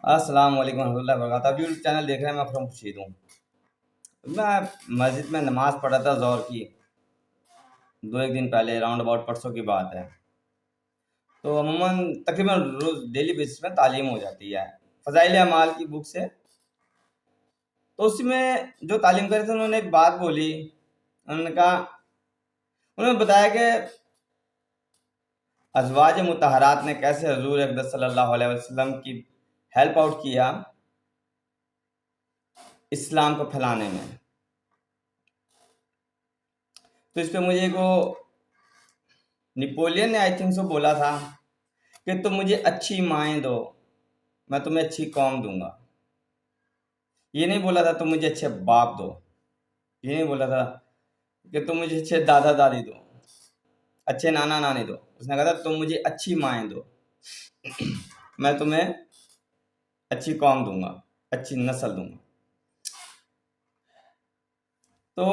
السلام علیکم ورحمۃ اللہ وبرکاتہ. آپ یوٹیوب چینل دیکھ رہے ہیں. میں اکرم خورشید ہوں. میں مسجد میں نماز پڑھ رہا تھا ظہر کی 2 ایک دن پہلے، راؤنڈ اباؤٹ پرسوں کی بات ہے. تو عموماً تقریباً روز ڈیلی بیسس میں تعلیم ہو جاتی ہے فضائل اعمال کی بک سے. تو اس میں جو تعلیم کر رہے تھے انہوں نے ایک بات بولی. انہوں نے بتایا کہ ازواج مطہرات نے کیسے حضور اقدس صلی اللہ علیہ وسلم کی ہیلپ آؤٹ کیا اسلام کو پھیلانے میں. تو اس پہ مجھے کو نیپولین نے آئی تھنک سو بولا تھا کہ تم مجھے اچھی مائیں دو، میں تمہیں اچھی قوم دوں گا. یہ نہیں بولا تھا تم مجھے اچھے باپ دو، یہ نہیں بولا تھا کہ تم مجھے اچھے دادا دادی دو، اچھے نانا نانی دو. اس نے کہا تھا تم مجھے اچھی مائیں دو، میں تمہیں اچھی قوم دوں گا، اچھی نسل دوں گا. تو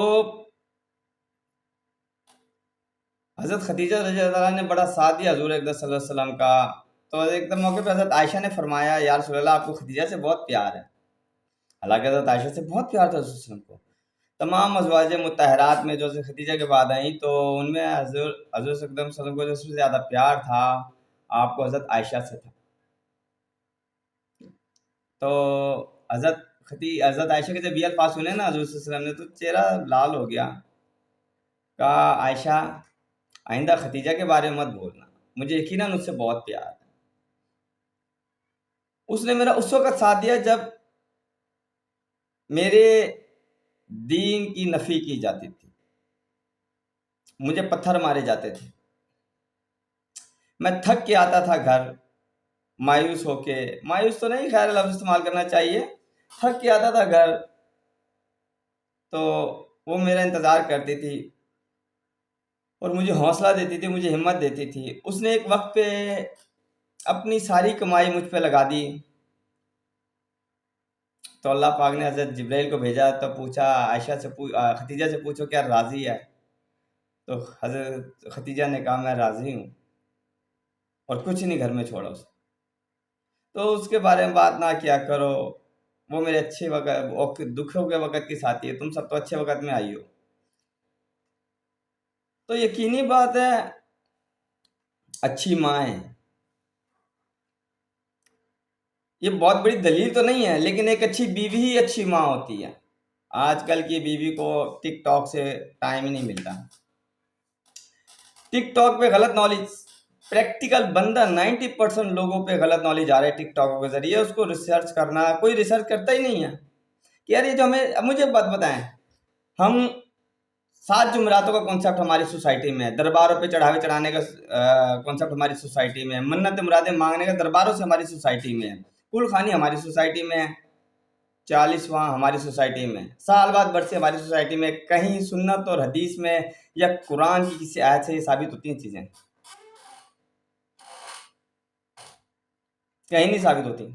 حضرت خدیجہ رضی اللہ عنہ نے بڑا ساتھ دیا حضور اقدس صلی اللہ علیہ وسلم کا. تو ایک دم موقع پہ حضرت عائشہ نے فرمایا یا رسول اللہ آپ کو خدیجہ سے بہت پیار ہے. حالانکہ حضرت عائشہ سے بہت پیار تھا رسول وسلم کو. تمام ازواج مطہرات میں جو خدیجہ کے بعد آئیں تو ان میں حضرت اقدس صلی اللہ علیہ وسلم کو جو سب سے زیادہ پیار تھا آپ کو حضرت عائشہ سے تھا. تو حضرت عائشہ کے جب یہ الفاظ سنے نا حضور صلی اللہ علیہ وسلم نے تو چہرہ لال ہو گیا. کہا عائشہ آئندہ خدیجہ کے بارے میں مت بولنا، مجھے یقیناً اس سے بہت پیار ہے. اس نے میرا اس وقت ساتھ دیا جب میرے دین کی نفی کی جاتی تھی، مجھے پتھر مارے جاتے تھے، میں تھک کے آتا تھا گھر مایوس ہو کے. مایوس تو نہیں خیر لفظ استعمال کرنا چاہیے، تھک کے آتا تھا گھر تو وہ میرا انتظار کرتی تھی اور مجھے حوصلہ دیتی تھی، مجھے ہمت دیتی تھی. اس نے ایک وقت پہ اپنی ساری کمائی مجھ پہ لگا دی. تو اللہ پاک نے حضرت جبرائیل کو بھیجا تو پوچھا عائشہ سے خدیجہ سے پوچھو کیا راضی ہے. تو حضرت خدیجہ نے کہا میں راضی ہوں اور کچھ نہیں گھر میں چھوڑا اسے. تو اس کے بارے میں بات نہ کیا کرو، وہ میرے اچھے وقت دکھوں کے وقت کی ساتھی ہے، تم سب تو اچھے وقت میں آئی ہو. تو یقینی بات ہے اچھی مائیں یہ بہت بڑی دلیل تو نہیں ہے، لیکن ایک اچھی بیوی ہی اچھی ماں ہوتی ہے. آج کل کی بیوی کو ٹک ٹاک سے ٹائم ہی نہیں ملتا. ٹک ٹاک پہ غلط نالج، پریکٹیکل بندہ 90% لوگوں پہ غلط نالج آ رہا ہے ٹک ٹاک کے ذریعے. اس کو ریسرچ کرنا، کوئی ریسرچ کرتا ہی نہیں ہے کہ یار یہ جو مجھے بات بتائیں، ہم 7 جمعراتوں کا کانسیپٹ ہماری سوسائٹی میں ہے، درباروں پہ چڑھاوے چڑھانے کا کانسیپٹ ہماری سوسائٹی میں ہے، منت مرادیں مانگنے کا درباروں سے ہماری سوسائٹی میں ہے، کل خانی ہماری سوسائٹی میں ہے، 40واں ہماری سوسائٹی میں، سال بعد برسی ہماری سوسائٹی میں. کہیں سنت اور حدیث میں یا قرآن کی کسی آیت سے یہ ثابت ہوتی ہیں چیزیں؟ کہیں نہیں ثابت ہوتی.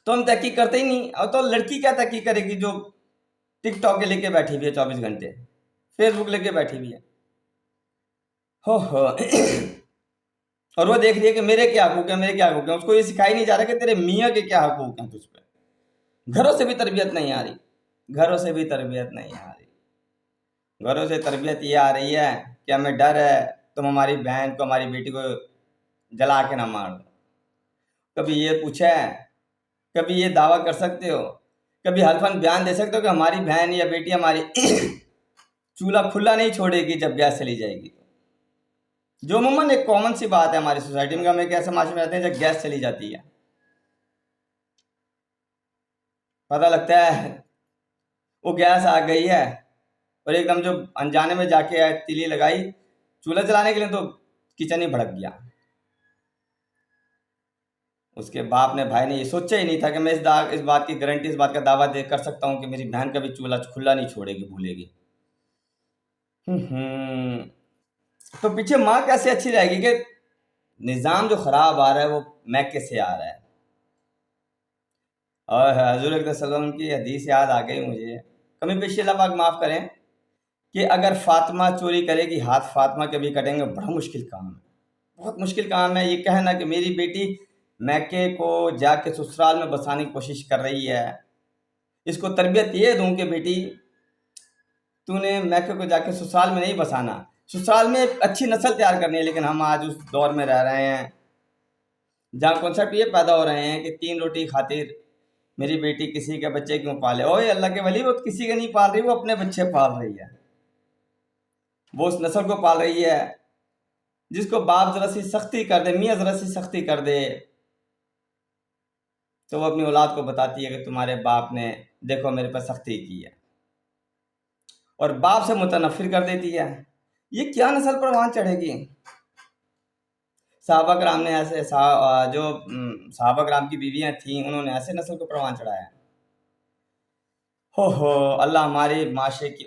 تو ہم تحقیق کرتے ہی نہیں. اور تو لڑکی کیا تحقیق کرے گی جو ٹک ٹاک کے لے کے بیٹھی ہوئی ہے 24 گھنٹے، فیس بک لے کے بیٹھی ہوئی ہے ہو اور وہ دیکھ رہی ہے کہ میرے کیا حقوق ہیں، میرے کیا حقوق ہیں. اس کو یہ سکھائی نہیں جا رہا کہ تیرے میاں کے کیا حقوق ہیں تجھ پہ. گھروں سے بھی تربیت نہیں آ رہی، گھروں سے بھی تربیت نہیں آ رہی. گھروں سے تربیت یہ آ رہی ہے کہ ہمیں ڈر ہے تم ہماری بہن کو، ہماری بیٹی کو جلا کے نہ مار دو. کبھی یہ پوچھا ہے، کبھی یہ دعویٰ کر سکتے ہو، کبھی حلفاً بیان دے سکتے ہو کہ ہماری بہن یا بیٹی ہماری چولہا کھلا نہیں چھوڑے گی جب گیس چلی جائے گی. جو عموماً ایک کامن سی بات ہے ہماری سوسائٹی میں کہ ہم ایک ایسے معاشرے میں رہتے ہیں جب گیس چلی جاتی ہے پتہ لگتا ہے وہ گیس آ گئی ہے، اور ایک دم جو انجانے میں جا کے تیلی لگائی چولہا چلانے کے لیے تو کچن ہی بھڑک گیا. اس کے باپ نے، بھائی نے یہ سوچا ہی نہیں تھا کہ میں اس بات کی گارنٹی، اس بات کا دعویٰ دے کر سکتا ہوں کہ میری بہن کبھی چولہا کھلا نہیں چھوڑے گی، بھولے گی. تو پیچھے ماں کیسے اچھی رہے گی کہ نظام جو خراب آ رہا ہے وہ میکے سے آ رہا ہے. اور حضور اکرم صلی اللہ علیہ وسلم کی حدیث یاد آ گئی مجھے، کمی پیشی اللہ پاک معاف کریں، کہ اگر فاطمہ چوری کرے گی ہاتھ فاطمہ کے بھی کٹیں گے. بڑا مشکل کام ہے، بہت مشکل کام ہے یہ کہنا کہ میری بیٹی میکے کو جا کے سسرال میں بسانے کی کوشش کر رہی ہے. اس کو تربیت یہ دوں کہ بیٹی تو نے میکے کو جا کے سسرال میں نہیں بسانا، سسرال میں ایک اچھی نسل تیار کرنی ہے. لیکن ہم آج اس دور میں رہ رہے ہیں جہاں کنسیپٹ یہ پیدا ہو رہے ہیں کہ 3 روٹی خاطر میری بیٹی کسی کے بچے کیوں پالے. اوے اللہ کے ولی، وہ کسی کے نہیں پال رہی، وہ اپنے بچے پال رہی ہے، وہ اس نسل کو پال رہی ہے. جس کو باپ ذرا سی سختی کر دے، میاں ذرا سی سختی کر دے، تو وہ اپنی اولاد کو بتاتی ہے کہ تمہارے باپ نے دیکھو میرے پہ سختی کی ہے، اور باپ سے متنفر کر دیتی ہے. یہ کیا نسل پر وہاں چڑھے گی؟ صحابہ کرام نے ایسے جو صحابہ کرام کی بیویاں تھیں انہوں نے ایسے نسل کو پروان چڑھایا. ہو اللہ ہمارے معاشرے کی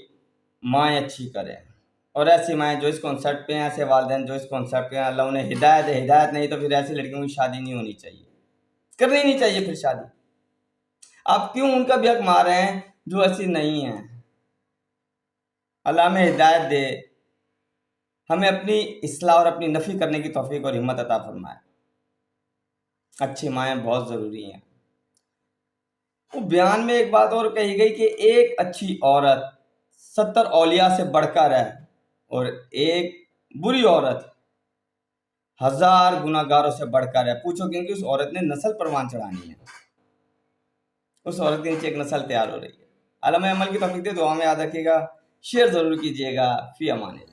مائیں اچھی کرے، اور ایسی مائیں جو اس کانسیپٹ پہ ہیں، ایسے والدین جو اس کانسیپٹ پہ ہیں، اللہ انہیں ہدایت ہے. ہدایت نہیں تو پھر ایسی لڑکیوں کی شادی نہیں ہونی چاہیے، کرنی نہیں چاہیے پھر شادی. آپ کیوں ان کا بھی حق مار رہے ہیں جو ایسی نہیں ہیں؟ اللہ ہمیں ہدایت دے، ہمیں اپنی اصلاح اور اپنی نفی کرنے کی توفیق اور ہمت عطا فرمائے. اچھی مائیں بہت ضروری ہیں. وہ بیان میں ایک بات اور کہی گئی کہ ایک اچھی عورت 70 اولیاء سے بڑھ کر ہے، اور ایک بری عورت 1000 گناہگاروں سے بڑھ کر ہے. پوچھو کیونکہ اس عورت نے نسل پروان چڑھانی ہے، اس عورت کے نیچے ایک نسل تیار ہو رہی ہے. علامہ عمل کی توفیق دے، دعا میں یاد رکھیے گا، شیئر ضرور کیجیے گا. فی امان اللہ.